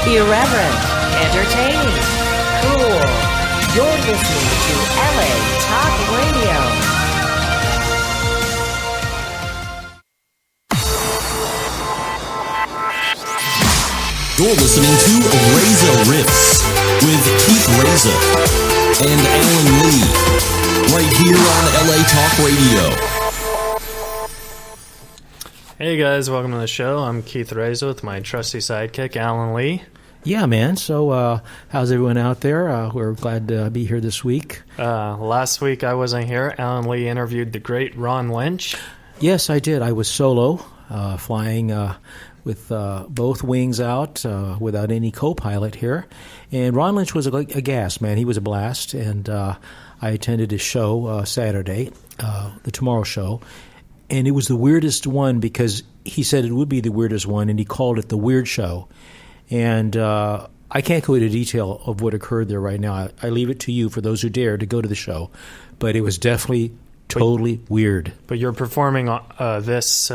Irreverent, entertaining, cool. You're listening to LA Talk Radio. You're listening to Reza Riffs with Keith Reza and Alan Lee, right here on LA Talk Radio. Hey guys, welcome to the show. I'm Keith Reza with my trusty sidekick, Alan Lee. Yeah, man. So how's everyone out there? We're glad to be here this week. Last week I wasn't here. Alan Lee interviewed the great Ron Lynch. Yes, I did. I was solo, flying with both wings out, without any co-pilot here. And Ron Lynch was a gas, man. He was a blast. And I attended his show Saturday, the Tomorrow Show. And it was the weirdest one because he said it would be the weirdest one, and he called it the Weird Show. And I can't go into detail of what occurred there right now. I leave it to you, for those who dare, to go to the show. But it was definitely totally weird. But you're performing this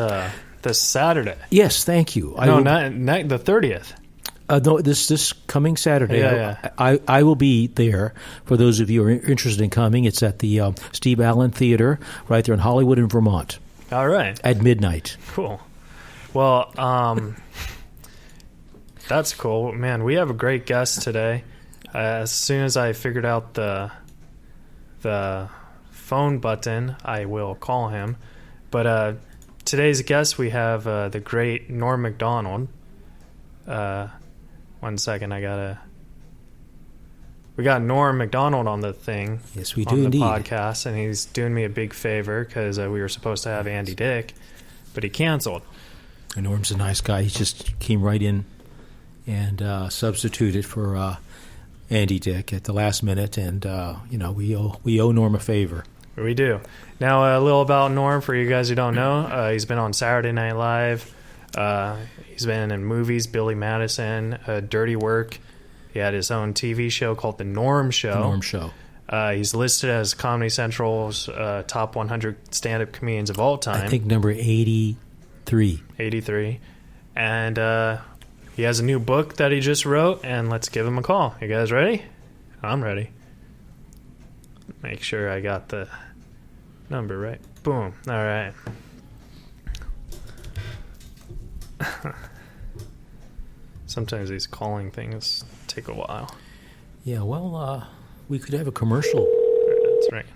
Saturday. Yes, thank you. Not the 30th. No, this coming Saturday. Yeah. I will be there. For those of you who are interested in coming, it's at the Steve Allen Theater right there in Hollywood in Vermont. All right. At midnight. Cool. Well, that's cool. Man, we have a great guest today. As soon as I figured out the phone button, I will call him. But today's guest, we have the great Norm Macdonald. 1 second, we got Norm Macdonald on the thing. Yes, we do on the indeed. podcast, and he's doing me a big favor because we were supposed to have Andy Dick, but he canceled. And Norm's a nice guy. He just came right in and substituted for Andy Dick at the last minute, and we owe Norm a favor. We do. Now, a little about Norm for you guys who don't know. He's been on Saturday Night Live. He's been in movies, Billy Madison, Dirty Work. He had his own TV show called The Norm Show. The Norm Show. He's listed as Comedy Central's top 100 stand-up comedians of all time. I think number 83. 83. And he has a new book that he just wrote, and let's give him a call. You guys ready? I'm ready. Make sure I got the number right. Boom. All right. Sometimes these calling things take a while. Yeah, well, we could have a commercial. That's right.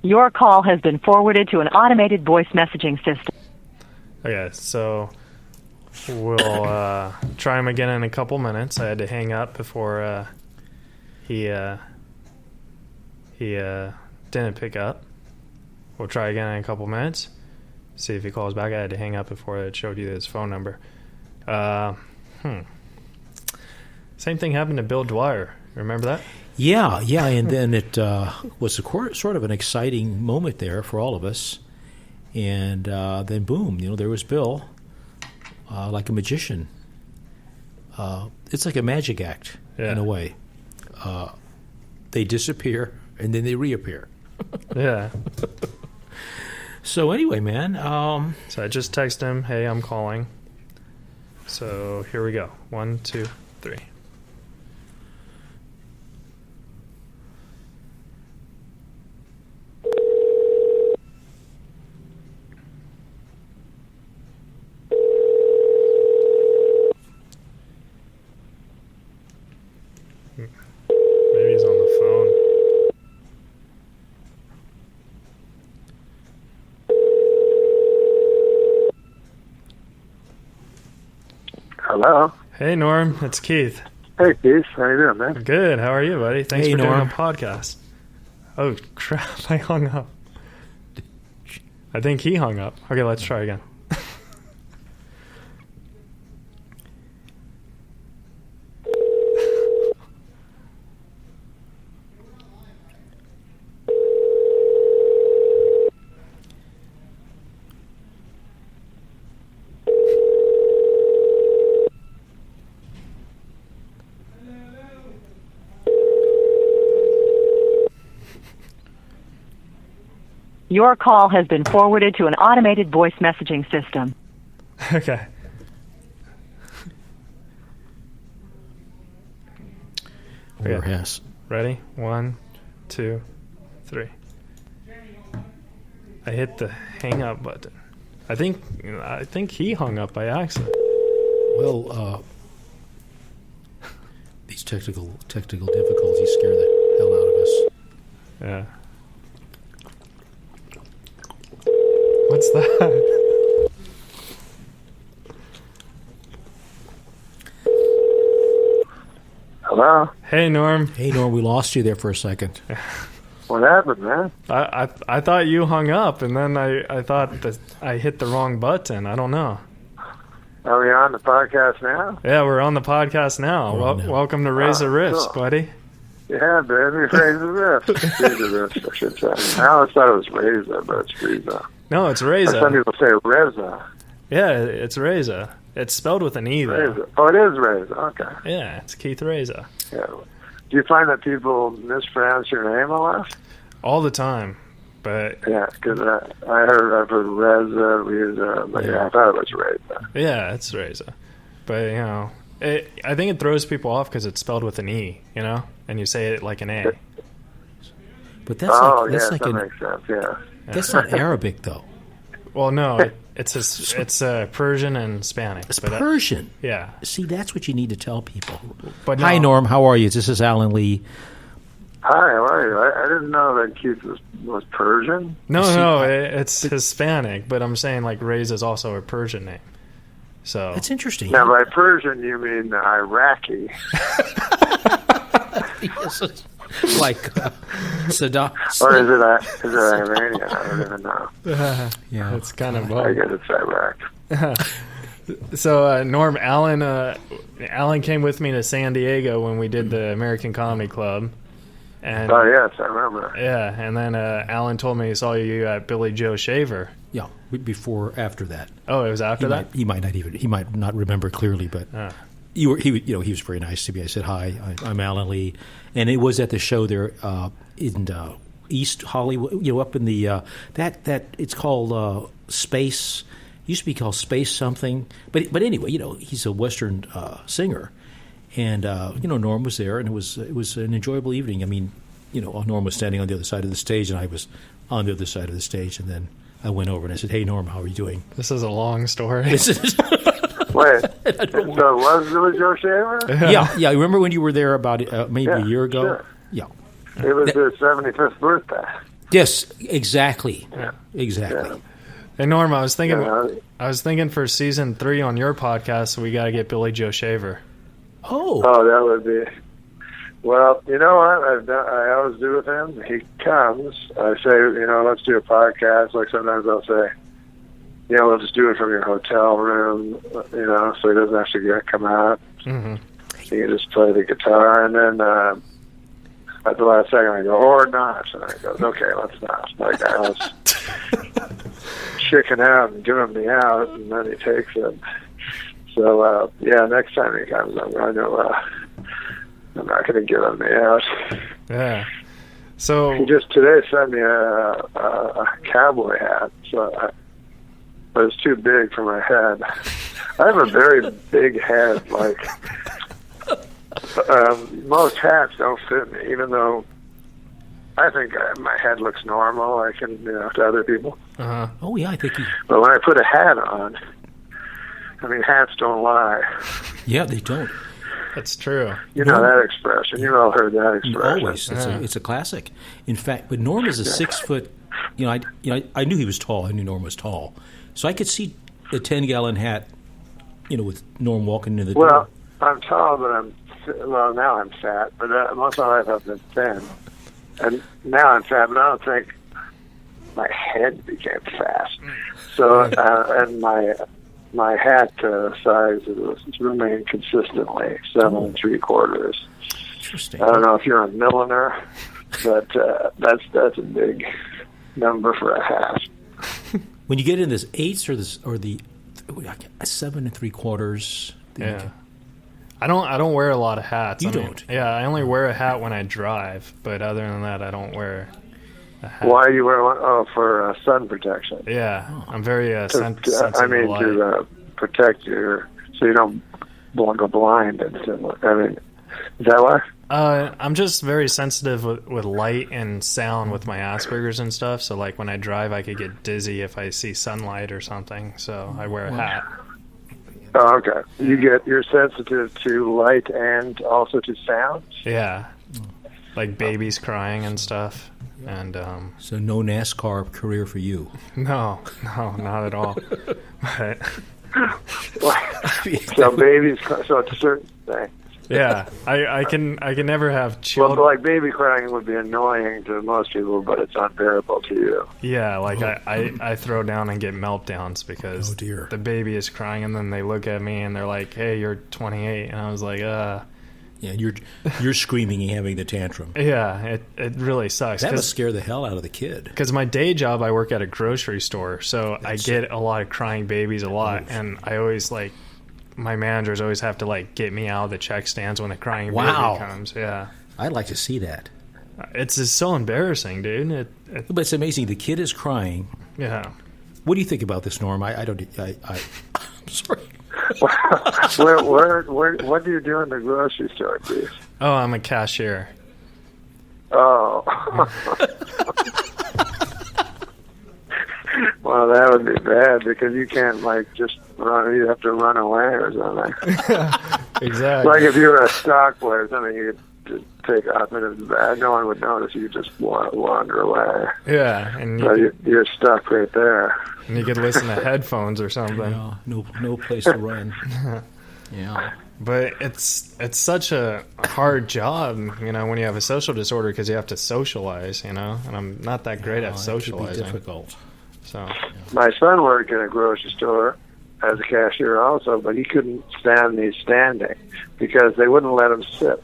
Your call has been forwarded to an automated voice messaging system. Okay, so we'll try him again in a couple minutes. I had to hang up before he didn't pick up. We'll try again in a couple minutes. See if he calls back. I had to hang up before it showed you his phone number. Same thing happened to Bill Dwyer. Remember that? Yeah, and then it was sort of an exciting moment there for all of us. And then, boom, there was Bill, like a magician. It's like a magic act, in a way. They disappear, and then they reappear. Yeah. So anyway, man. So I just texted him, hey, I'm calling. So here we go. 1, 2, 3. Maybe he's on the phone. Hello. Hey, Norm. It's Keith. Hey, Keith. How you doing, man? Good. How are you, buddy? Thanks Hey, for doing Norm. a podcast. Oh, crap. I hung up. I think he hung up. Okay, let's try again. Your call has been forwarded to an automated voice messaging system. Okay. Or yes. Ready? 1, 2, 3. I hit the hang up button. I think he hung up by accident. Well, these technical difficulties scare the hell out of us. Yeah. What's that? Hello? Hey, Norm. Hey, Norm, we lost you there for a second. What happened, man? I thought you hung up, and then I thought that I hit the wrong button. I don't know. Are we on the podcast now? Yeah, we're on the podcast now. Welcome to Reza Riffs, cool. buddy. Yeah, baby. Reza Riffs. Reza Riffs, I should say. I always thought it was Reza, but it's Reza. No, it's Reza. Some people say Reza. Yeah, it's Reza. It's spelled with an E, though. Reza. Oh, it is Reza. Okay. Yeah, it's Keith Reza. Yeah. Do you find that people mispronounce your name a lot? All the time. But Yeah, because I've heard Reza, but yeah, I thought it was Reza. yeah, it's Reza. But, you know, I think it throws people off because it's spelled with an E, you know? And you say it like an A. But that's that makes sense, yeah. That's not Arabic, though. Well, no, it's Persian and Spanish. It's but Persian. Yeah. See, that's what you need to tell people. But Hi, no. Norm. How are you? This is Alan Lee. Hi, how are you? I didn't know that Keith was Persian. No, it's Hispanic, but I'm saying like Reza is also a Persian name. So That's interesting. Now, by Persian, you mean Iraqi. Like Saddam. Or is it Iranian? I don't even know. Yeah. it's kind of I both. guess it's Iraq. So Norm, Alan came with me to San Diego when we did the American Comedy Club. And Oh, yes, I remember. yeah, and then Alan told me he saw you at Billy Joe Shaver. Yeah, after that. Oh, it was after that? He might not remember clearly, but he was very nice to me. I said, hi, I'm Alan Lee. And it was at the show there in East Hollywood, up in the, that it's called Space, used to be called Space something. But anyway, he's a Western singer. And, Norm was there, and it was an enjoyable evening. I mean, Norm was standing on the other side of the stage, and I was on the other side of the stage, and then I went over and I said, hey, Norm, how are you doing? This is a long story. Wait, so it was Billy Joe Shaver? Yeah. Remember when you were there about maybe a year ago? Sure. Yeah. It was his 75th birthday. Yes, exactly. Yeah. Exactly. Yeah. Hey, Norm, I was thinking Yeah. for season 3 on your podcast, we got to get Billy Joe Shaver. Oh, that would be. Well, you know what? I always do with him. He comes. I say, let's do a podcast. Like sometimes I'll say, we'll just do it from your hotel room. So he doesn't have to come out. Mm-hmm. He can just play the guitar, and then at the last second I go, or not. And I goes, okay, let's not. Like I was chicken out and giving me out, and then he takes it. So, next time he comes, I'm not going to give him out. Yeah. So He just today sent me a cowboy hat, but it's too big for my head. I have a very big head. Like, most hats don't fit me, even though I think my head looks normal, to other people. Oh, yeah, I think But when I put a hat on, hats don't lie. Yeah, they don't. that's true. You know that expression. You've all heard that expression. Always. It's a classic. In fact, but Norm is a 6 foot. I knew he was tall. I knew Norm was tall, so I could see a 10-gallon hat. With Norm walking into the door. Well, I'm tall, but now I'm fat. But most of my life I've been thin, and now I'm fat. But I don't think my head became fat. So and my hat size has remained consistently 7 3/4. Interesting. I don't know if you're a milliner, but that's a big number for a hat. When you get in this 8s or the 7 3/4. Yeah. I don't wear a lot of hats. You don't? Yeah, I only wear a hat when I drive, but other than that, I don't wear a hat. Why do you wear one? Oh, for sun protection. Yeah, I'm very sensitive I mean, to light. to protect so you don't go blind and stuff. I mean, is that why? I'm just very sensitive with light and sound with my Asperger's and stuff. So like when I drive, I could get dizzy if I see sunlight or something. So I wear a hat. Oh, okay. You're sensitive to light and also to sound? Yeah, like babies crying and stuff. And So no NASCAR career for you. no, not at all. But So babies, so it's a certain thing. yeah, I can never have Well, children. like baby crying would be annoying to most people, but it's unbearable to you. Yeah, like I throw down and get meltdowns because Oh, dear. the baby is crying and then they look at me and they're like, "Hey, you're 28," and I was like, Yeah, you're screaming and having the tantrum. yeah, it really sucks." That must scare the hell out of the kid. Because my day job, I work at a grocery store, so I get a lot of crying babies a lot, and I always like my managers always have to like get me out of the check stands when a crying Wow. baby comes. Yeah, I'd like to see that. it's just so embarrassing, dude. But it's amazing. The kid is crying. Yeah. What do you think about this, Norm? I'm sorry. What do you do in the grocery store, please? Oh, I'm a cashier. Oh. Well, that would be bad because you can't just run. You have to run away or something. Exactly. Like if you were a stock player or something, you could just take off and it's bad. No one would notice. You could just wander away. Yeah, and So you're stuck right there. you could listen to headphones or something. No place to run. Yeah. But it's such a hard job, when you have a social disorder because you have to socialize, and I'm not that great at It socializing. could be difficult. So My son worked in a grocery store as a cashier also, but he couldn't stand me standing because they wouldn't let him sit.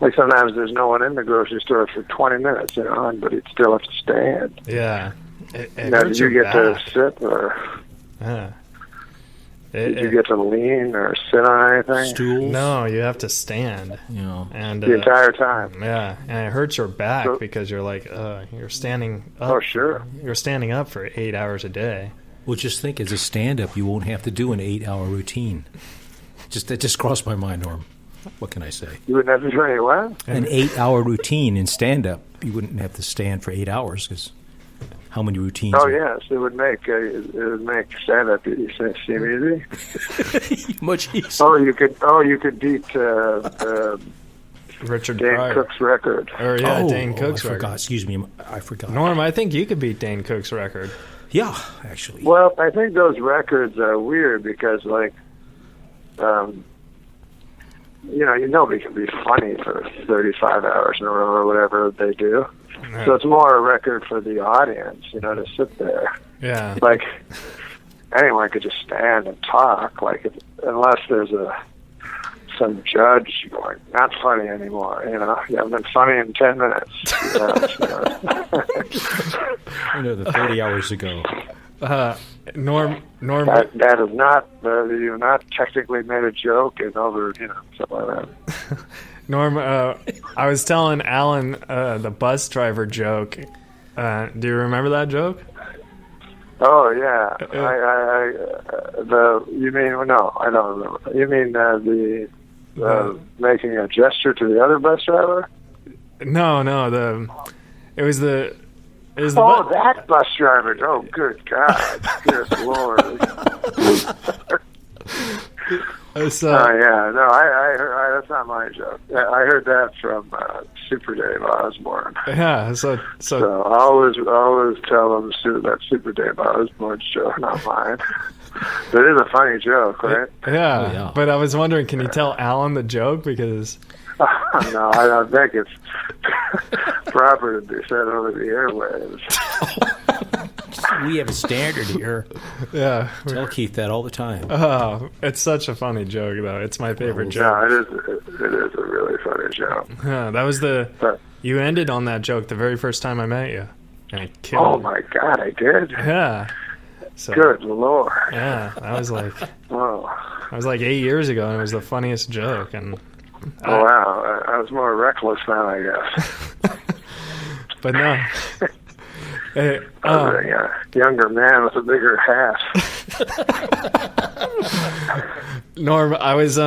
Like sometimes there's no one in the grocery store for 20 minutes, but he'd still have to stand. yeah, it Now, hurts did you your get to back. sit or Yeah. did you get to lean or sit on anything? Stools. No, you have to stand, and The entire time. yeah, and it hurts your back So- because you're like, you're standing up. Oh, sure. You're standing up for 8 hours a day. Well, just think, as a stand-up, you won't have to do an 8-hour routine. That just crossed my mind, Norm. What can I say? You wouldn't have to do any what? An 8-hour routine in stand-up, you wouldn't have to stand for 8 hours because how many routines? Oh, yes. It would make stand-up seem easy. Much easier. You could beat Richard Dane Pryor. Cook's record. Or Dane Cook's I record. forgot. Excuse me, I forgot. Norm, I think you could beat Dane Cook's record. Yeah, actually. Well, I think those records are weird because, nobody can be funny for 35 hours in a row or whatever they do. Yeah. So it's more a record for the audience, to sit there. Yeah. Like, anyone could just stand and talk, unless there's some judge going, not funny anymore, you haven't been funny in 10 minutes. The 30 hours ago. Norm. That is not, you've not technically made a joke and over, something like that. Norm, I was telling Alan the bus driver joke. Do you remember that joke? Oh yeah, you mean no? I don't remember. You mean making a gesture to the other bus driver? No, it was the that bus driver. Oh, good God, good Lord. So, Oh yeah, no, I heard that's not my joke. I heard that from Super Dave Osborne. yeah, so So I always tell them that Super Dave Osborne's joke, not mine. But it is a funny joke, right? yeah, yeah. But I was wondering, can you tell Alan the joke because? No, I don't think it's proper to be said over the airwaves. We have a standard here. Yeah. Tell Keith that all the time. Oh, it's such a funny joke, though. It's my favorite joke. No, it is a really funny joke. Yeah, that was you ended on that joke the very first time I met you, and it killed. Oh my God, I did. Yeah. So, Good Lord. yeah, that was like Whoa. 8 years ago, and it was the funniest joke. And Oh wow, I was more reckless now, I guess. But no. Hey, I was a younger man with a bigger hat. Norm, I was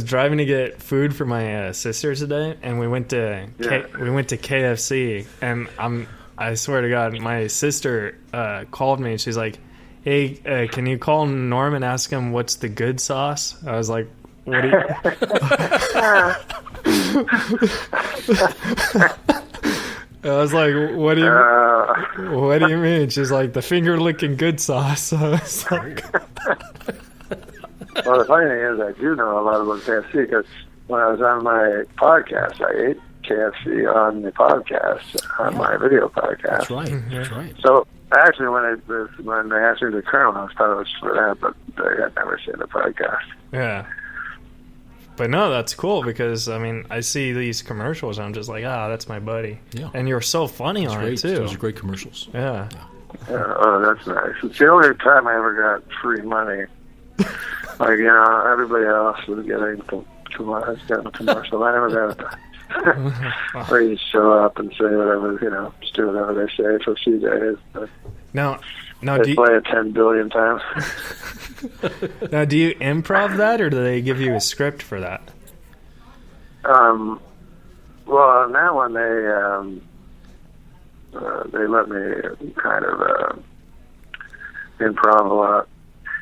driving to get food for my sister today, and we went to KFC, and I swear to God, my sister called me, and she's like, "Hey, can you call Norm and ask him what's the good sauce?" I was like, "What do you?" I was like, "What do you mean?" She's like, "The finger licking good sauce." I was like, well, the funny thing is, I do know a lot about KFC because when I was on my podcast, I ate KFC on the podcast, on my video podcast. That's right. So actually, when they asked me the Colonel, I thought it was for that, but they had never seen the podcast. yeah. But no, that's cool because, I mean, I see these commercials and I'm just like, that's my buddy. Yeah. And you're so funny on it, too. Those are great commercials. Yeah. Oh, that's nice. It's the only time I ever got free money. Like, everybody else was getting commercial. I never got it. Where you show up and say whatever, just do whatever they say for a few days. But Now, they play it 10 billion times. Now, do you improv that, or do they give you a script for that? Well, on that one, they let me kind of improv a lot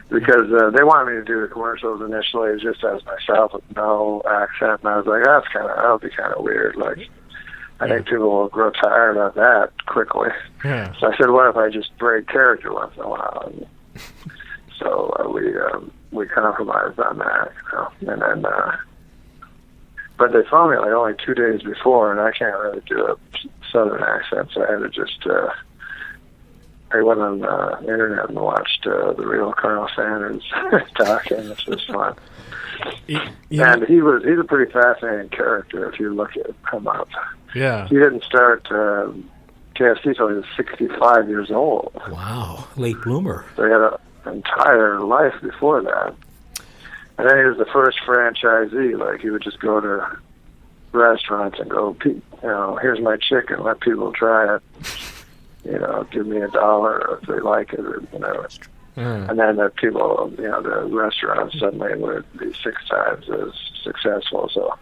because they wanted me to do the commercials initially just as myself with no accent, and I was like, that'll be kind of weird. Like, I think people will grow tired of that quickly. Yeah. So I said, what if I just break character once in a while? And so we compromised on that, and then. But they phoned me like only 2 days before, and I can't really do a southern accent, so I had to just. I went on the internet and watched the real Colonel Sanders talking, which was fun. And he's a pretty fascinating character if you look at him up. Yeah. He didn't start KFC until he was 65 years old. Wow, late bloomer. So he had an entire life before that. And then he was the first franchisee. Like, he would just go to restaurants and go, here's my chicken, let people try it. Give me $1 if they like it, or whatever. And then the people, the restaurants suddenly would be 6 times as successful. So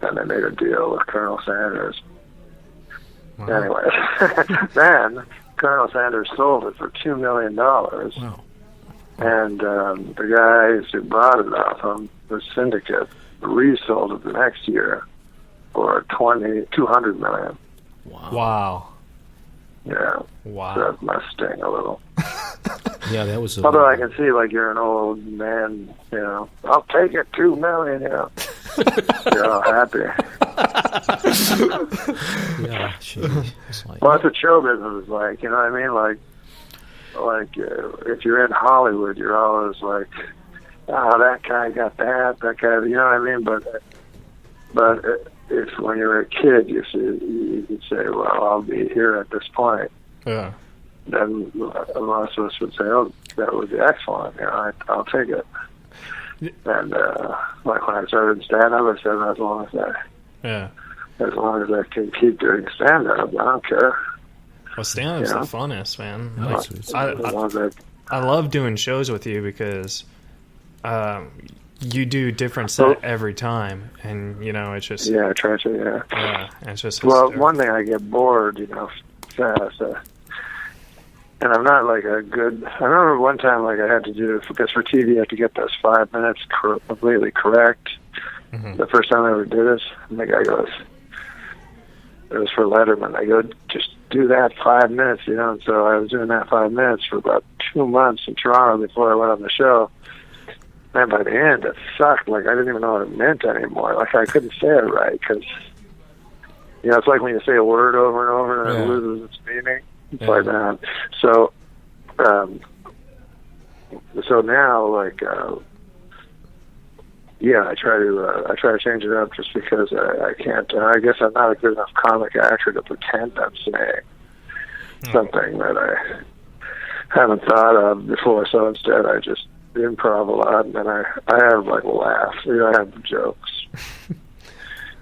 then they made a deal with Colonel Sanders. Wow. Anyway, then Colonel Sanders sold it for $2 million. Wow. And the guys who bought it off him, the syndicate, resold it the next year for $200 million. Wow. Yeah. Wow. So that must sting a little. Yeah, that was. Although I can see, like, you're an old man, I'll take it, $2 million, You're all happy. Yeah, well, that's what show business is like, you know what I mean? Like if you're in Hollywood, you're always like, that guy got that guy, you know what I mean? But if when you're a kid, you could say, well, I'll be here at this point. Yeah. Then most of us would say, oh, that would be excellent. I'll take it. And like when I started stand-up, I said, as long as I can keep doing stand-up, I don't care. Well, stand-up's the funnest, man. I love doing shows with you because you do different set every time, and it's just I try to. Yeah, it's just hysterical. One thing I get bored, fast. And I'm not like a good. I remember one time, like, I had to do, because for TV you have to get those 5 minutes completely correct. Mm-hmm. The first time I ever did this, and the guy goes, it was for Letterman. I go, just do that 5 minutes, And so I was doing that 5 minutes for about 2 months in Toronto before I went on the show. And by the end, it sucked. Like, I didn't even know what it meant anymore. Like, I couldn't say it right because, it's like when you say a word over and over and it loses its meaning. It's like that. So, so now, like, I try to change it up just because I can't. I guess I'm not a good enough comic actor to pretend I'm saying something that I haven't thought of before. So instead, I just improv a lot, and then I have like laughs. I have jokes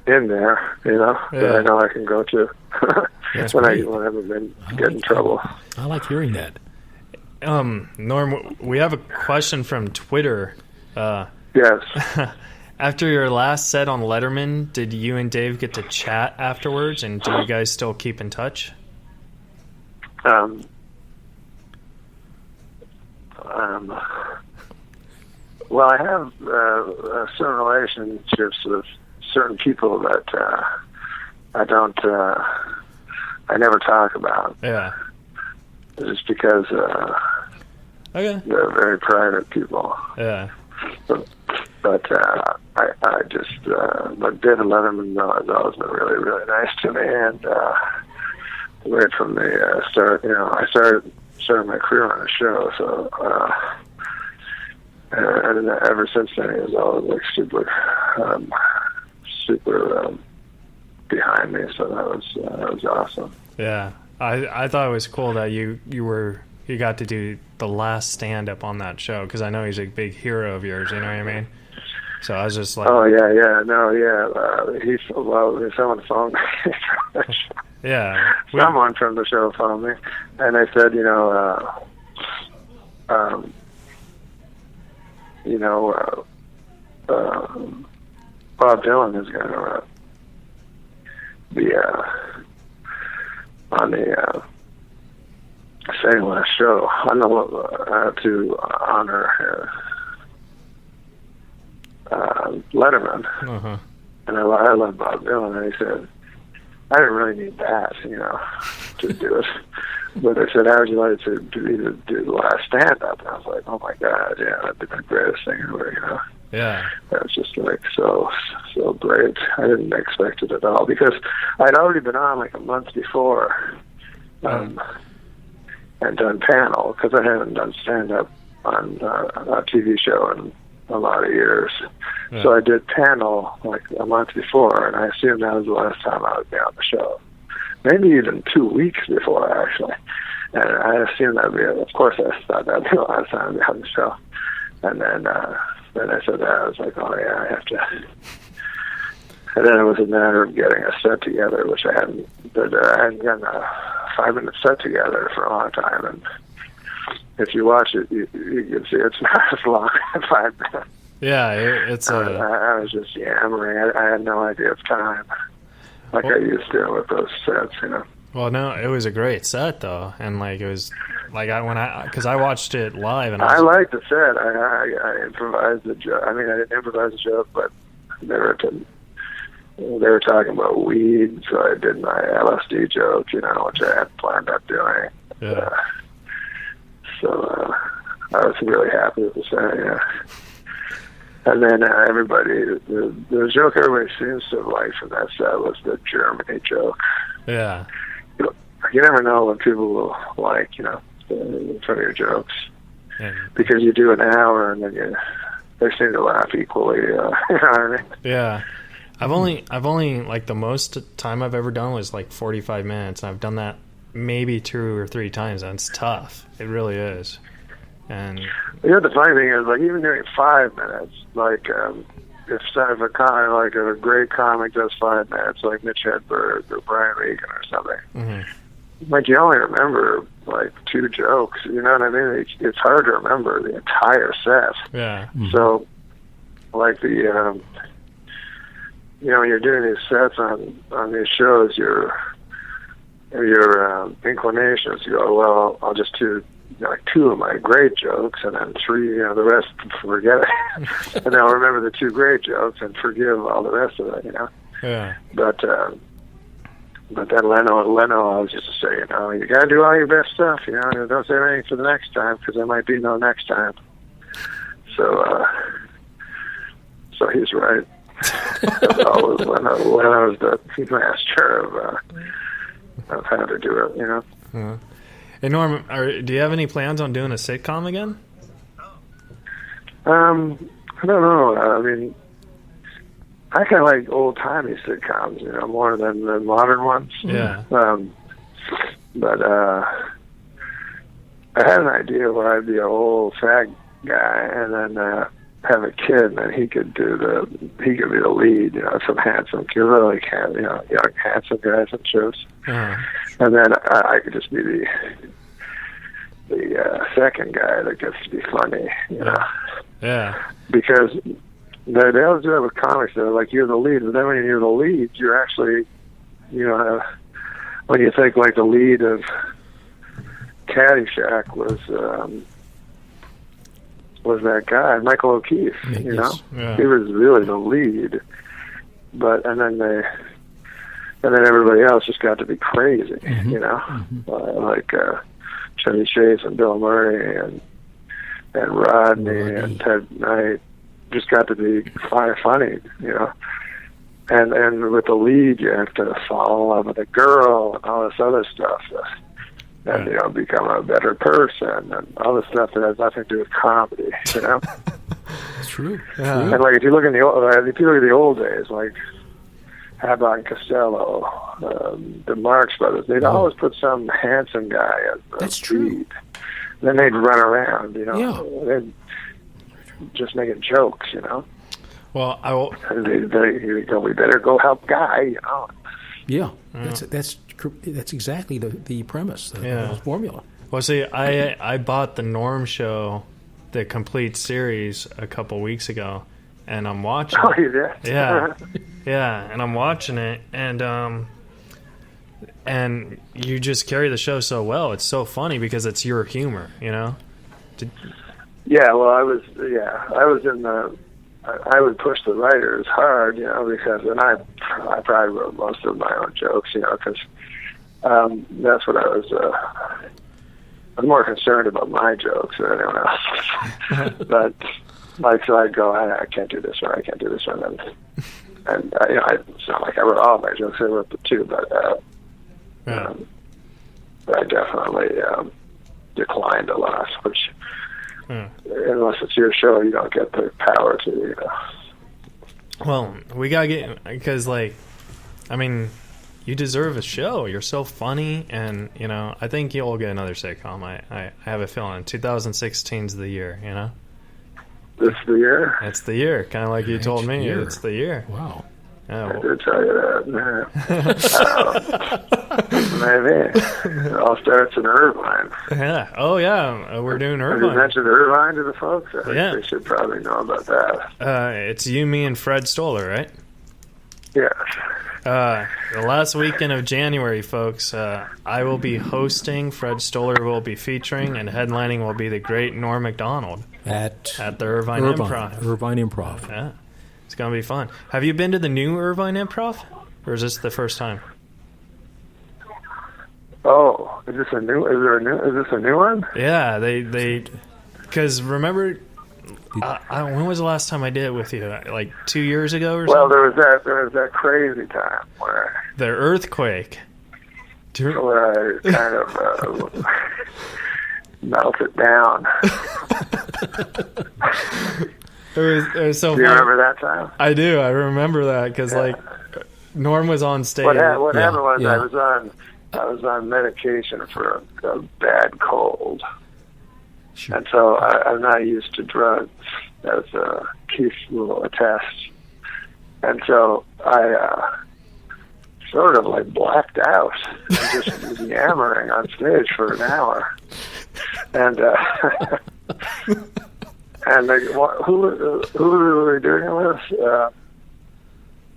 in there, that I know I can go to. That's when great. I've ever been get in trouble. I like hearing that. Norm, we have a question from Twitter. Yes. After your last set on Letterman, did you and Dave get to chat afterwards, and do you guys still keep in touch? Well, I have certain relationships with certain people that I never talk about. Yeah. Just because Okay. they're very private people. Yeah. But I just, but David Letterman has always been really, really nice to me, and right from the start, I started my career on a show, so and ever since then, he was always like super behind me. So that was awesome. Yeah. I thought it was cool that you got to do the last stand up on that show, because I know he's a big hero of yours. You know what I mean? So I was just like, oh yeah, someone phoned me. Yeah. Someone from the show phoned me, and they said, Bob Dylan is going to be on the second last show. I know to honor Letterman, and I love Bob Dylan, and he said, I didn't really need that, to do it. But they said, how would you like to do the last stand-up? And I was like, oh my God, yeah, that'd be the greatest thing ever, Yeah. That was just like so great. I didn't expect it at all, because I'd already been on like a month before and done panel, because I haven't done stand-up on a TV show in a lot of years. Yeah. So I did panel like a month before, and I assumed that was the last time I would be on the show. Maybe even 2 weeks before, actually. And I assumed that'd be, of course, I thought that'd be the last time I'd be on the show. And then I said that, I was like, oh yeah, I have to. And then it was a matter of getting a set together, which I hadn't gotten a 5-minute set together for a long time. And if you watch it, you can see it's not as long as 5 minutes. Yeah, it's I was just yammering. I had no idea of time, like I used to with those sets, Well, no, it was a great set though, and like it was like because I watched it live, and I liked the set. I improvised the joke. I mean, I didn't improvise the joke, but they were talking about weed, so I did my LSD joke, which I had planned on doing. Yeah. So I was really happy with the set. Yeah. And then everybody, the joke everybody seems to have liked from that set was the Germany joke. Yeah. You never know what people will like, from your jokes. Yeah. Because you do an hour and then they seem to laugh equally, you know what I mean? Yeah. I've only like the most time I've ever done was like 45 minutes, and I've done that maybe 2 or 3 times, and it's tough. It really is. And the funny thing is, like, even doing 5 minutes, like, if a great comic does 5 minutes, like Mitch Hedberg or Brian Regan or something, like, you only remember like 2 jokes, you know what I mean? It's hard to remember the entire set. Yeah. So, like when you're doing these sets on these shows, your inclination is to go, well, I'll just do like 2 of my great jokes, and then 3, the rest, forget it. And I'll remember the 2 great jokes and forgive all the rest of it, Yeah. But then Leno always used to say, you gotta do all your best stuff, and don't say anything for the next time, because there might be no next time. So he's right. Leno's the master of how to do it, Yeah. Hey, Norm, do you have any plans on doing a sitcom again? I don't know. I mean, I kind of like old-timey sitcoms, more than the modern ones. Yeah. But I had an idea where I'd be an old fat guy, and then have a kid, and he could be the lead, some handsome kid, really young handsome guys on shows. Uh-huh. And then I could just be the second guy that gets to be funny, Yeah. Because they always do that with comics. They're like, you're the lead, but then when you're the lead, you're actually, when you think like the lead of Caddyshack was that guy, Michael O'Keefe, Yeah. He was really the lead. And then everybody else just got to be crazy, like Chevy Chase and Bill Murray and Rodney and Ted Knight just got to be funny, And with the lead, you have to fall in love with a girl and all this other stuff, and become a better person and all this stuff that has nothing to do with comedy, It's true. Yeah. And like if you look at the old days, like Abbott and Costello, the Marx Brothers, they'd always put some handsome guy as the That's true. lead. Then they'd run around, they'd just making jokes, Well, I will. We better go help Guy, Yeah, that's exactly the premise, the formula. Well, see, I bought the Norm Show, the complete series, a couple weeks ago, and I'm watching. Oh, you did? Yeah, yeah, and I'm watching it, and you just carry the show so well. It's so funny because it's your humor, Yeah, well, I was in the. I would push the writers hard, because I probably wrote most of my own jokes, because that's what I was more concerned about my jokes than anyone else. But so I'd go, I can't do this one, I can't do this one, and it's not like I wrote all my jokes, I wrote the two, but I definitely declined a lot, which. Unless it's your show, you don't get the power to, Well, we gotta get, because you deserve a show. You're so funny, and I think you'll get another sitcom. I have a feeling 2016's the year. This is the year. It's the year, kind of like you told me. Year. It's the year. Wow. Yeah, I did tell you that. Maybe. It all starts in Irvine. Yeah. Oh, yeah. We're doing Have you Irvine. mentioned Irvine to the folks? I think Yeah. they should probably know about that. It's you, me, and Fred Stoller, right? Yes. The last weekend of January, folks, I will be hosting, Fred Stoller will be featuring, and headlining will be the great Norm Macdonald At the Irvine Improv. Irvine Improv. Yeah. It's going to be fun. Have you been to the new Irvine Improv? Or is this the first time? Oh, is this a new one? Yeah, they because remember, when was the last time I did it with you? Like 2 years ago or Well, something? there was that crazy time where The earthquake. I kind of melted down. It was so Do you fun. remember that time? I do. I remember that because Norm was on stage. What happened was yeah. I was on medication for a bad cold, Sure. and so I'm not used to drugs, as Keith will attest. And so I sort of like blacked out and just was yammering on stage for an hour. And who were we doing it with?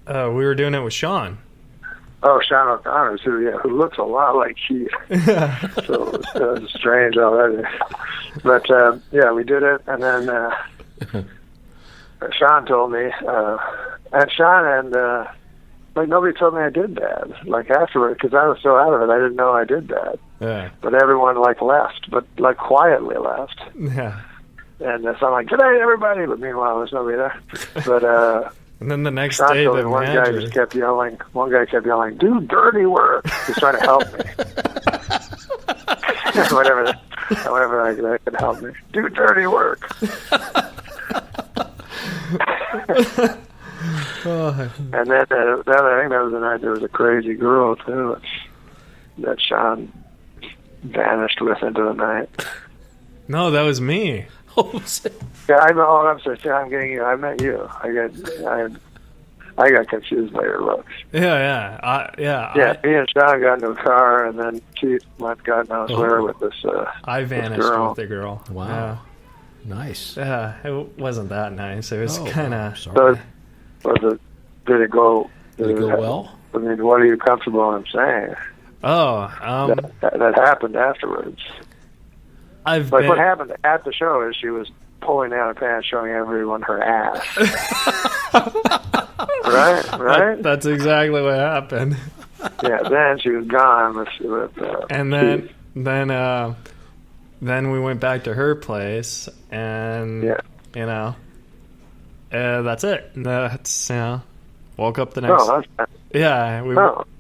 We were doing it with Sean. Oh, Sean O'Connor, who looks a lot like Keith. So it was strange already. But we did it, and then Sean told me, and Sean and nobody told me I did that. Like afterward, because I was so out of it, I didn't know I did that. Yeah. But everyone left, but quietly left. Yeah. And so I'm like, good night, everybody. But meanwhile, there's nobody there. But And then the next Sean day, told the me one guy manager. just kept yelling. One guy kept yelling, "Do dirty work." He's trying to help me. whatever I could help me. Do dirty work. And then the other thing, that was the night there was a crazy girl too that Sean vanished with into the night. No, that was me. Yeah, I'm sorry. I'm getting you. I met you. I got confused by your looks. Yeah. Me and Sean got into a car, and then Keith went God knows where with this. I vanished girl. with the girl. Wow. Yeah. Nice. Yeah, it wasn't that nice. It was kind of. So, did it go? Did it go well? I mean, what are you comfortable in saying? That happened afterwards. What happened at the show is she was pulling down her pants, showing everyone her ass. Right. That's exactly what happened. Yeah. Then she was gone with and then we went back to her place, and that's it. That's woke up the next. Oh, that's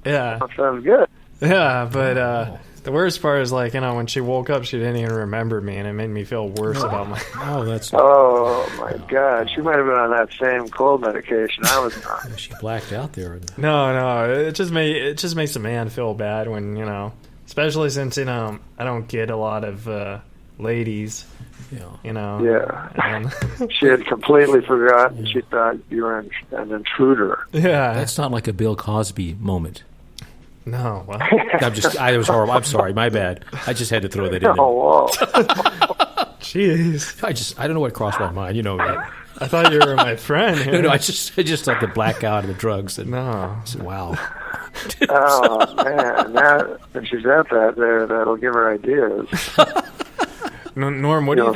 that sounds good. Yeah, but the worst part is when she woke up, she didn't even remember me, and it made me feel worse about my. Oh my God! She might have been on that same cold medication I was on. She blacked out there. No, it just makes a man feel bad when especially since I don't get a lot of ladies. Yeah. And she had completely forgotten. She thought you were an intruder. Yeah. That's not like a Bill Cosby moment. No. Well. I was horrible. I'm sorry. My bad. I just had to throw that in there. Oh, whoa. Jeez. I don't know what crossed my mind. You know that. I thought you were my friend. No, I just thought the blackout and the drugs. And, no. I said, wow. Oh, man. Now that she's at that'll give her ideas. Norm, what do you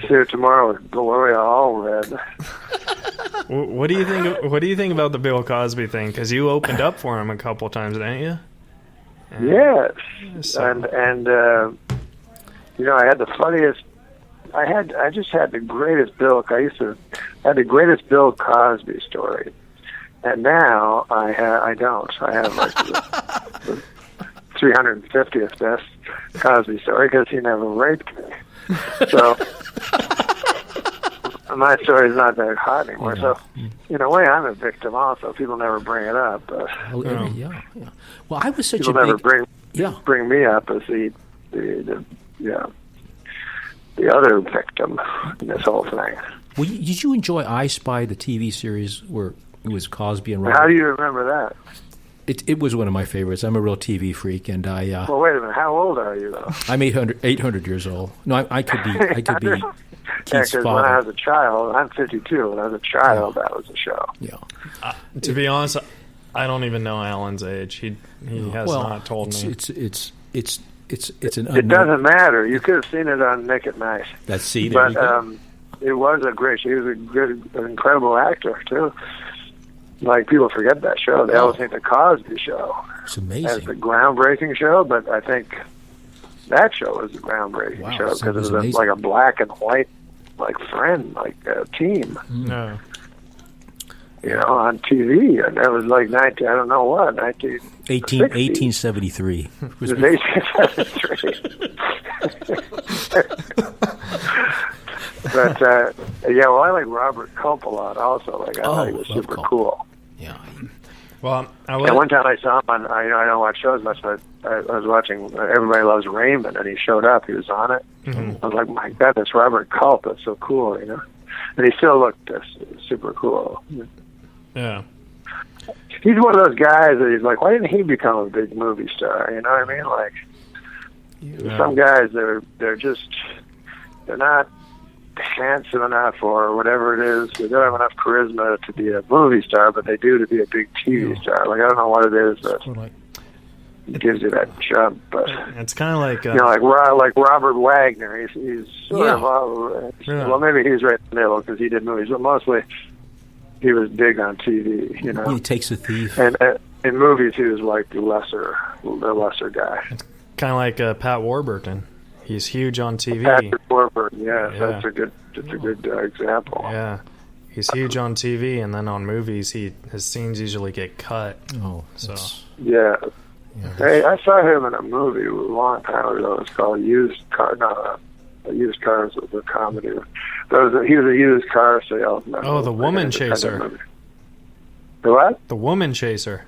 see her tomorrow with Gloria Allred. What do you think? What do you think about the Bill Cosby thing? Because you opened up for him a couple times, didn't you? Yes, and I had the funniest. I just had the greatest Bill. I had the greatest Bill Cosby story, and now I don't. I have like the 350th best Cosby story because he never raped me. So my story is not that hot anymore. So in a way, I'm a victim also. People never bring it up. Yeah. Well, I was such people a never big... bring me up as the other victim in this whole thing. Well, did you enjoy I Spy, the TV series where it was Cosby and Robert? How do you remember that? It was one of my favorites. I'm a real TV freak, and I. Well, wait a minute. How old are you though? I'm 800 years old. No, I could be. Because when I was a child, I'm 52. When I was a child, that was a show. Yeah. To be honest, I don't even know Alan's age. He has not told me. It's an. It doesn't matter. You could have seen it on Nick at Night. It was a great show. He was an incredible actor too. Like, people forget that show. They always think the Cosby Show it's amazing. as the groundbreaking show, but I think that show was a groundbreaking show because it was like a black and white, like, friend, like, team. No. On TV. And that was like 1873. It was 1873. But, I like Robert Culp a lot also. Like, I thought he was super cool. Yeah. Well, and one time I saw him on, I don't watch shows much, but I was watching Everybody Loves Raymond, and he showed up. He was on it. Mm-hmm. I was like, my God, that's Robert Culp. That's so cool, And he still looked super cool. Yeah. He's one of those guys that he's like, why didn't he become a big movie star? You know what I mean? Like, some guys, they're not handsome enough or whatever it is. They don't have enough charisma to be a movie star, but they do to be a big TV star. Like, I don't know what it is that gives you that jump. But it's kind of like like Robert Wagner. He's sort of well, maybe he's right in the middle because he did movies, but mostly he was big on TV. He takes a thief, and in movies he was like the lesser guy. It's kind of like Pat Warburton. He's huge on TV. Patrick Warburton, that's a good example. Yeah, he's huge on TV, and then on movies, his scenes usually get cut. Oh, so Hey, I saw him in a movie a long time ago. It's called Used Car. No, Used Cars was a comedy. He was a used car salesman. Oh, The Woman Chaser. The what? The Woman Chaser.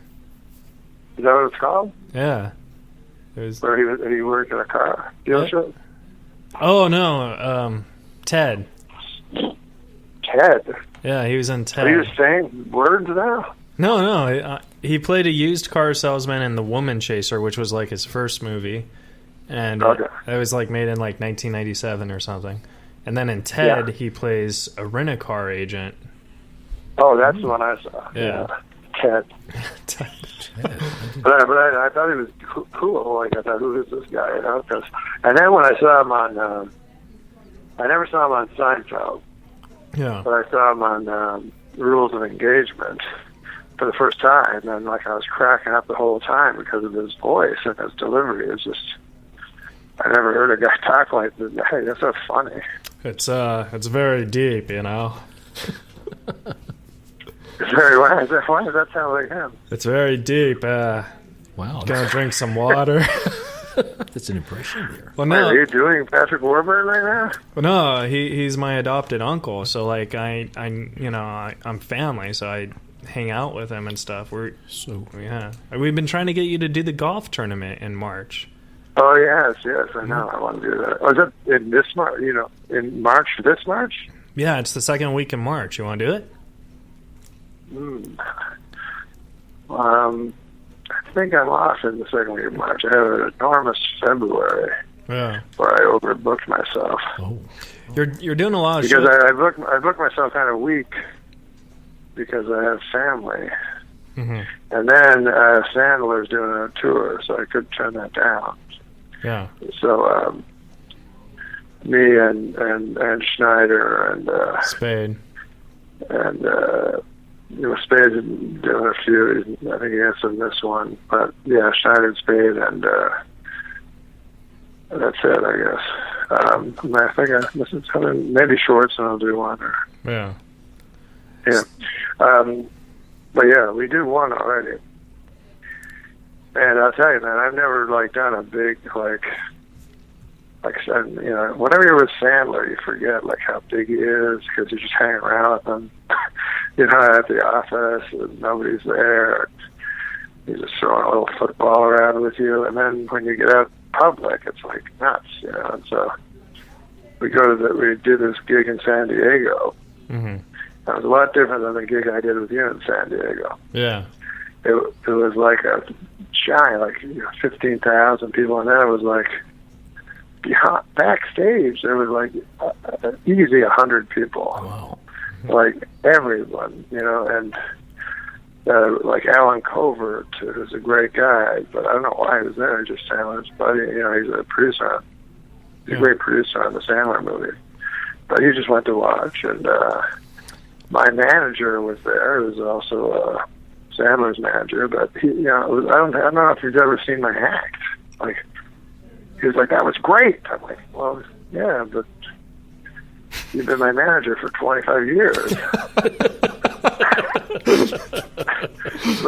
Is that what it's called? Yeah. Where he worked in a car dealership? Oh, no. Ted. Ted. Yeah, he was in Ted. Are you saying words now? No. He played a used car salesman in The Woman Chaser, which was like his first movie. And it was like made in like 1997 or something. And then in Ted, he plays a rent-a-car agent. Oh, that's the one I saw. Yeah. Ted. Ted. But I thought he was cool. Like, I thought, who is this guy? You know? And then when I saw him on, I never saw him on Seinfeld. Yeah. But I saw him on Rules of Engagement for the first time. And like, I was cracking up the whole time because of his voice and his delivery. It's just, I never heard a guy talk like this. Hey, that's so funny. It's very deep, you know. It's very, why does that sound like him? It's very deep. Wow. Gonna drink some water. That's an impression there. Well, no. Are you doing Patrick Warburton right now? Well, no, he's my adopted uncle. So like I'm family, so I hang out with him and stuff. We've been trying to get you to do the golf tournament in March. Oh yes, I know. I want to do that. Oh, is that in this March? You know, in March? This March? Yeah, it's the second week in March. You want to do it? I think I'm off in the second week of March. I have an enormous February. Yeah. Where I overbooked myself. Oh. You're doing a lot of because shit. I booked myself kind of weak because I have family. Mm-hmm. And then Sandler's doing a tour, so I could turn that down. Yeah. So me and Schneider and Spade and Spade's doing a few. I think he has some this one, but yeah, Schneider and Spade, and that's it, I guess. I think this is maybe Shorts, and I'll do one. Yeah. But yeah, we do one already. And I'll tell you, man, I've never done a big whenever you're with Sandler, you forget how big he is because you just hang around with him, at the office and nobody's there. He's just throwing a little football around with you, and then when you get out in public, it's nuts, And so we do this gig in San Diego. Mm-hmm. That was a lot different than the gig I did with you in San Diego. Yeah. It was like a giant, 15,000 people, and then it was backstage there was easy 100 people. Wow. Everyone, and Alan Covert, who's a great guy, but I don't know why he was there. Just Sandler's buddy. He's a producer. He's a great producer on the Sandler movie. But he just went to watch, and my manager was there. He was also Sandler's manager, but he, I don't know if you've ever seen my act. He was like, "That was great." I'm like, "Well, yeah, but you've been my manager for 25 years."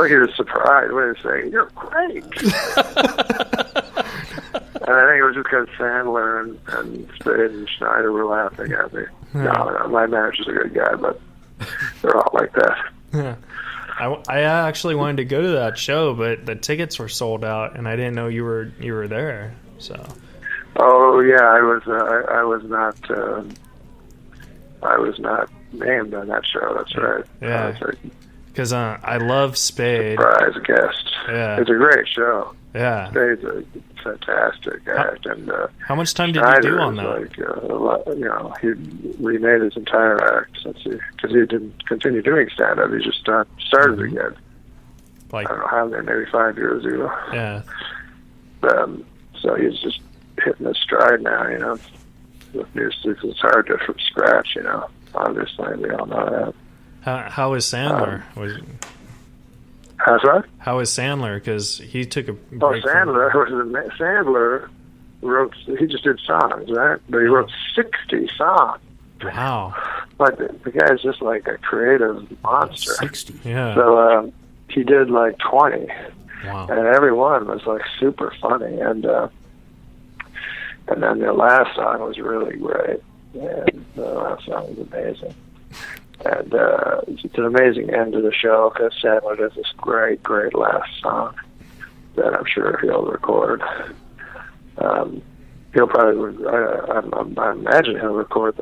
He was surprised when he was saying, "You're great." And I think it was just because Sandler and Spade and Schneider were laughing at me. No, my manager's a good guy, but they're all like that. Yeah. I actually wanted to go to that show, but the tickets were sold out, and I didn't know you were there. So. Oh yeah, I was not named on that show. That's right. Yeah. Because I love Spade. Surprise guest. Yeah. It's a great show. Yeah. Spade's a fantastic act, and how much time did Schneider you do on that? He remade his entire act because he didn't continue doing stand-up. He just started again. I don't know how, maybe 5 years ago. Yeah. So he's just hitting his stride now. With music, it's hard to from scratch. Obviously, we all know that. How is Sandler? How's what? How is Sandler? Because he took a break. Sandler wrote. He just did songs, right? But he wrote 60 songs. Wow. But the guy's just a creative monster. 60. Yeah. So he did 20. Wow. And every one was super funny, and then the last song was really great. And the last song was amazing. And it's an amazing end to the show because Sandler does this great, great last song that I'm sure he'll record. he'll probably, I imagine he'll record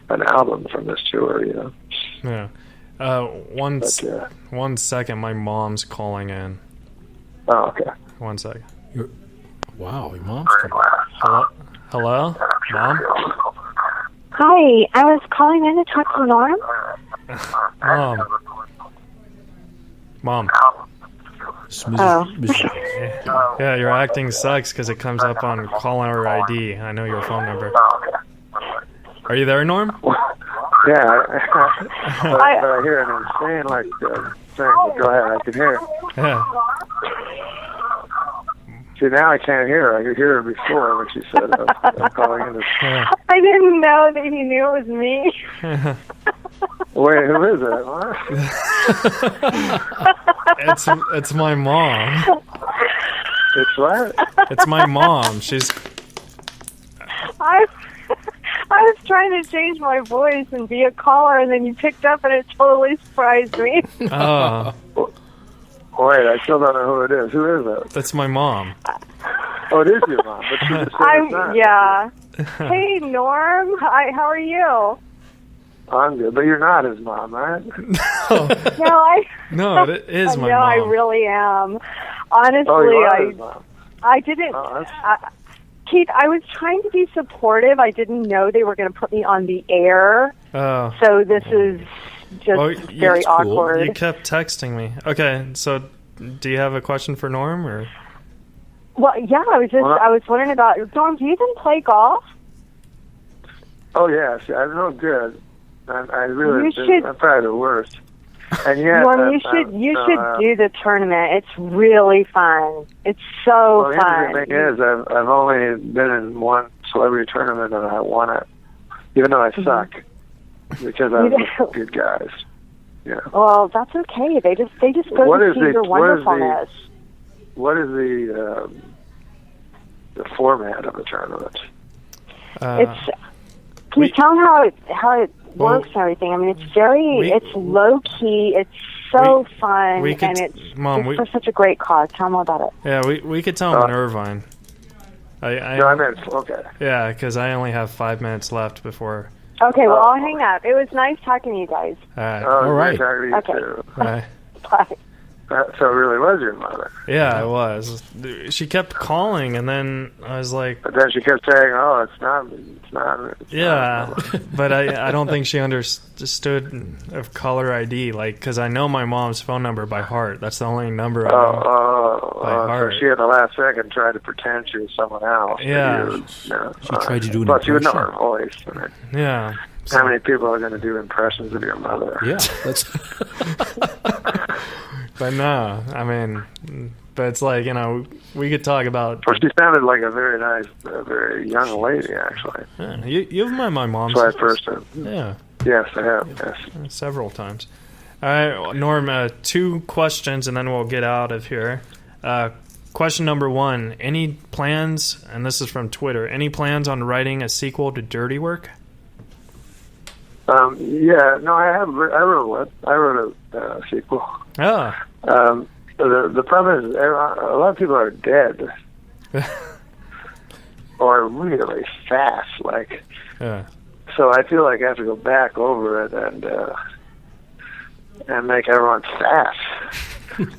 an album from this tour, you know. Yeah. One second, my mom's calling in. Oh, okay. 1 second. Wow, your mom's Hello? Mom? Hi, I was calling in to talk to Norm. Mom. Oh. Yeah, your acting sucks because it comes up on caller ID. I know your phone number. Are you there, Norm? Yeah, I hear an insane, thing. Go ahead, I can hear it. Yeah. See, now I can't hear her. I could hear her before when she said, I'm calling in. I didn't know that he knew it was me. Wait, who is it? What? It's my mom. It's what? It's my mom. She's... I was trying to change my voice and be a caller, and then you picked up, and it totally surprised me. Oh. Wait, I still don't know who it is. Who is it? That's my mom. Oh, it is your mom. But she just said it's not. Yeah. Hey, Norm. Hi, how are you? I'm good, but you're not his mom, right? No, it is my mom. No, I really am. Honestly, Oh, you are his mom. I didn't... Keith, I was trying to be supportive. I didn't know they were going to put me on the air. Oh. So this is just very awkward. Cool. You kept texting me. Okay, so do you have a question for Norm, or? Well, yeah, I was wondering about Norm. Do you even play golf? Oh yes, I'm no good. I'm probably the worst. And yet, Norm, you should do the tournament. It's really fun. It's so fun. The thing is, I've only been in one celebrity tournament and I won it, even though I suck, because I'm with good guys. Yeah. Well, that's okay. They just go to see your wonderfulness. What is the format of the tournament? Can you tell them how it works and everything? I mean, it's low key. It's so fun, and it's for such a great cause. Tell them all about it. Yeah, we could tell them in Irvine. Okay. Yeah, because I only have 5 minutes left before. Okay, well, I'll hang up. It was nice talking to you guys. All right. Okay. Bye. Bye. So it really was your mother. Yeah, it was. She kept calling, and then I was like... But then she kept saying, "Oh, it's not." Yeah, but I don't think she understood of caller ID, because I know my mom's phone number by heart. That's the only number I know by heart. So she at the last second tried to pretend she was someone else. Yeah. She tried to do an Plus, impression. you would know her voice. Yeah. How many people are going to do impressions of your mother? Yeah, that's... But no, I mean, but it's like, we could talk about... Well, she sounded like a very nice, very young lady, actually. Yeah, you've met my mom. That's why I first... Yeah. Yes, I have, yes. Several times. All right, Norm, 2 questions, and then we'll get out of here. Question number 1, any plans, and this is from Twitter, any plans on writing a sequel to Dirty Work? Yeah, no, I have. I wrote a sequel. Oh. The problem is, a lot of people are dead, or really fast. Yeah. So I feel like I have to go back over it and make everyone fat,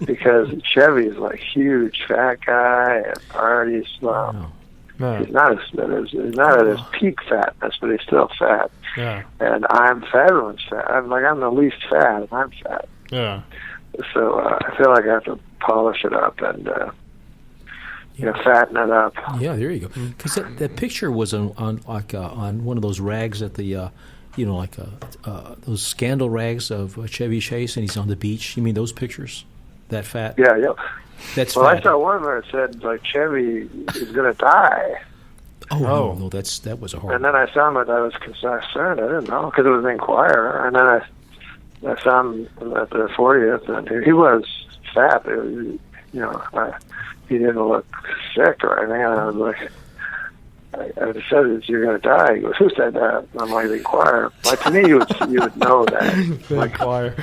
because Chevy's huge fat guy, and Artie's he's not at his peak fatness, but he's still fat. Yeah. And I'm everyone's fat. I'm the least fat, and I'm fat. Yeah. So I feel like I have to polish it up and fatten it up. Yeah, there you go. Because that picture was on one of those rags at the, those scandal rags of Chevy Chase, and he's on the beach. You mean those pictures? That fat? Yeah. That's well, fat. I saw one where it said Chevy is going to die. Oh. No, that was a horrible. And then I saw him, and I was concerned. I didn't know, because it was an Inquirer. And then I saw him at the 40th, and he was fat. He didn't look sick or anything. And I was like, I said that you're going to die. He goes, "Who said that?" I'm like, "The Inquirer." To me, you would know that. The Inquirer.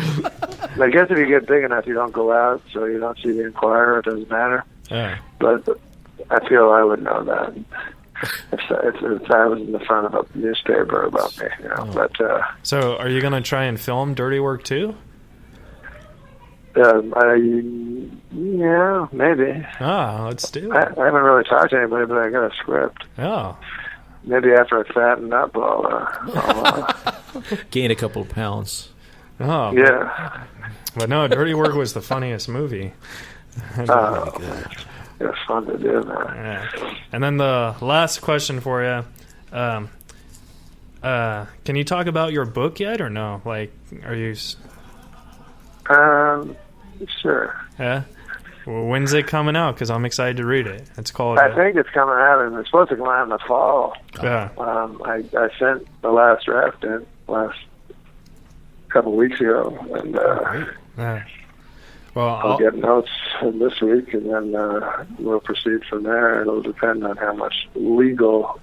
I guess if you get big enough, you don't go out, so you don't see the Inquirer. It doesn't matter. Yeah. But I feel I would know that if I was in the front of a newspaper about me, you know. But so, are you going to try and film Dirty Work too? Yeah, maybe. Let's do it. I haven't really talked to anybody, but I got a script. Oh. Maybe after I fatten up, I'll gain a couple of pounds. Oh. Yeah. But no, Dirty Work was the funniest movie. It was fun to do, man. Yeah. And then the last question for you. Can you talk about your book yet or no? Like, are you... Sure. Yeah? Well, when's it coming out? Because I'm excited to read it. It's called... I think it's coming out, and it's supposed to come out in the fall. Yeah. I sent the last draft in last couple weeks ago, and yeah. Well, I'll get notes this week, and then we'll proceed from there. It'll depend on how much legal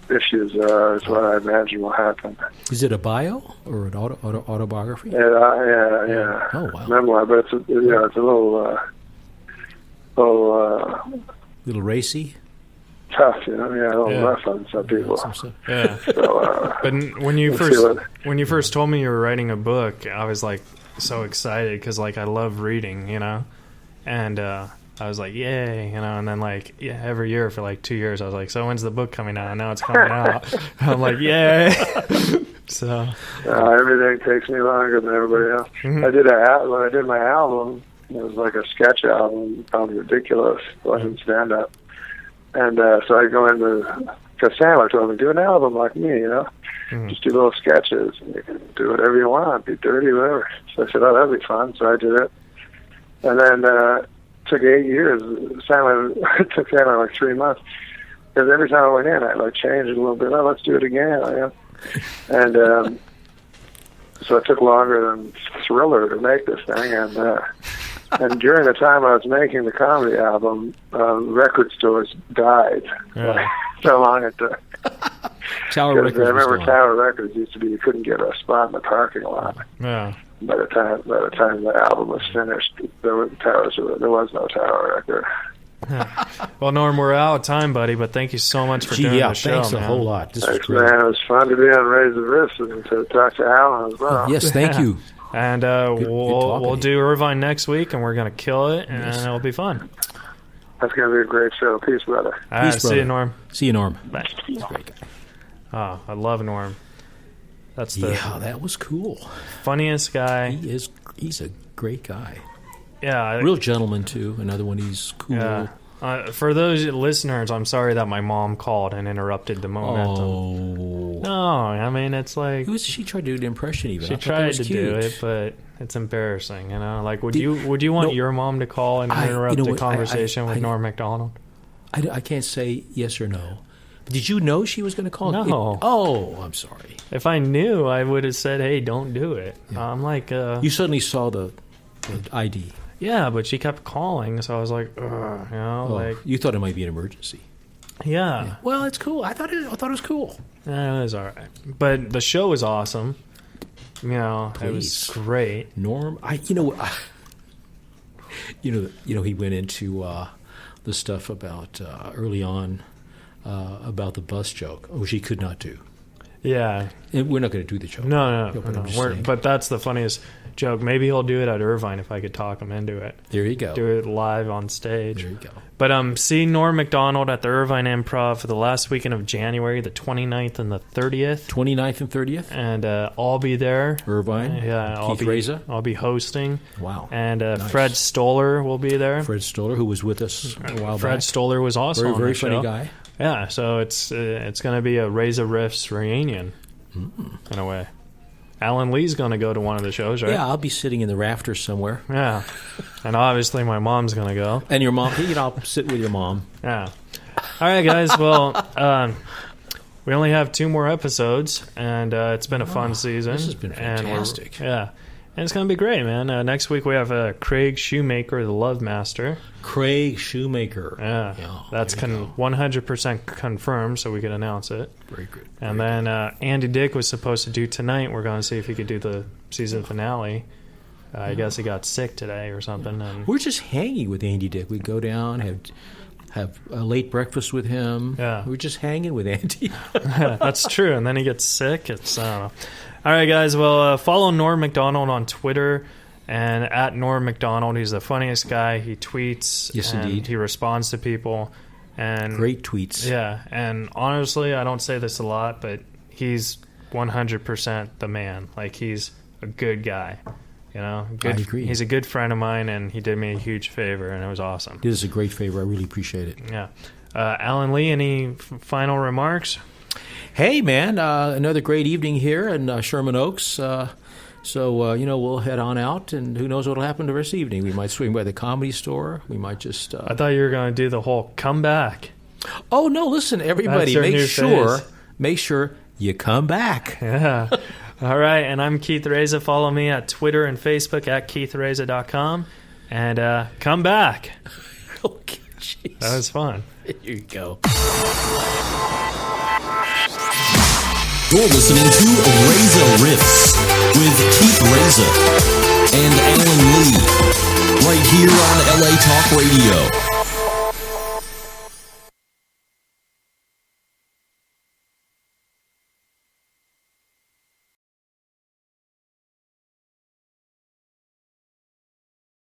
issues there are, is what I imagine will happen. Is it a bio or an autobiography? Yeah. Oh, wow. Memoir, but it's a little little racy. Tough, you know. Yeah, a little rough on some people. Yeah. So, but when you first told me you were writing a book, I was like so excited because like I love reading, you know, and I was like, yay, you know, and then like every year for like 2 years, I was like, so when's the book coming out? And now it's coming out. I'm like, yay. So everything takes me longer than everybody else. Mm-hmm. When I did my album, it was like a sketch album, called Ridiculous. It wasn't stand up. And so I go into, because Sandler told me, do an album like me, you know, just do little sketches, and you can do whatever you want, be dirty, whatever. So I said, oh, that'd be fun. So I did it. And then it took 8 years. It took Sandler like 3 months. Because every time I went in, I like changed it a little bit. Oh, let's do it again. You know? And so it took longer than Thriller to make this thing. And during the time I was making the comedy album, record stores died. Yeah. So long it took. Tower Records. I remember Tower Records used to be, you couldn't get a spot in the parking lot. Yeah. By the time the album was finished, there was no Tower Record. Yeah. Well, Norm, we're out of time, buddy, but thank you so much for doing the show. Thanks man. a whole lot. This was Thanks, great. man. It was fun to be on Raise the Riffs and to talk to Alan as well. Yes, thank you. And we'll do Irvine next week, and we're going to kill it, and it'll be fun. That's going to be a great show. Peace, brother. Peace, see you, Norm. See you, Norm. Bye. He's a great guy. Oh, I love Norm. That's that was cool. Funniest guy. He's a great guy. Yeah. Real gentleman, too. Another one, he's cool. Yeah. For those listeners, I'm sorry that my mom called and interrupted the momentum. Oh. No, I mean, it's like... She tried to do an impression even. She tried to do it, but it's embarrassing, you know? Like, would you want your mom to call and interrupt the conversation with Norm Macdonald? I can't say yes or no. But did you know she was going to call? No. I'm sorry. If I knew, I would have said, hey, don't do it. Yeah. I'm like... you suddenly saw the ID. Yeah, but she kept calling, so I was like, you know, like you thought it might be an emergency. Yeah. Well, it's cool. I thought it was cool. Yeah, it was all right. But the show was awesome. You know, It was great. Norm, he went into the stuff about early on about the bus joke, which he could not do. Yeah. And we're not going to do the joke. No. But that's the funniest joke. Maybe he'll do it at Irvine if I could talk him into it. There you go. Do it live on stage. There you go. But see Norm Macdonald at the Irvine Improv for the last weekend of January, the 29th and the 30th. 29th and 30th? And I'll be there. Irvine? Keith Reza? I'll be hosting. Wow. And nice. Fred Stoller will be there. Fred Stoller, who was with us a while back. Fred Stoller was also on very the show. funny guy. Yeah, so it's going to be a Reza Riffs reunion in a way. Alan Lee's going to go to one of the shows, right? Yeah, I'll be sitting in the rafters somewhere. Yeah, and obviously my mom's going to go. And your mom? I'll sit with your mom. Yeah. All right, guys. Well, we only have 2 more episodes, and it's been a fun season. This has been fantastic. And it's going to be great, man. Next week we have Craig Shoemaker, the Love Master. Craig Shoemaker. Yeah that's 100% confirmed, so we can announce it. Very good. And then Andy Dick was supposed to do tonight. We're going to see if he could do the season finale. I guess he got sick today or something. And we're just hanging with Andy Dick. We go down, have a late breakfast with him. Yeah. We're just hanging with Andy. That's true. And then he gets sick. It's I don't know. All right, guys. Well, follow Norm Macdonald on Twitter and at Norm Macdonald. He's the funniest guy. He tweets. Yes, and indeed. He responds to people. And great tweets. Yeah. And honestly, I don't say this a lot, but he's 100% the man. Like, he's a good guy. You know, good, I agree. He's a good friend of mine, and he did me a huge favor, and it was awesome. This is a great favor. I really appreciate it. Yeah. Alan Lee, any final remarks? Hey, man, another great evening here in Sherman Oaks. So, we'll head on out, and who knows what will happen the rest of the evening. We might swing by the Comedy Store. We might just... I thought you were going to do the whole come back. Oh, no, listen, everybody, make sure you come back. Yeah. All right, and I'm Keith Reza. Follow me at Twitter and Facebook at KeithReza.com. And come back. Okay, jeez. That was fun. Here you go. You're listening to Reza Riffs with Keith Reza and Alan Lee, right here on LA Talk Radio.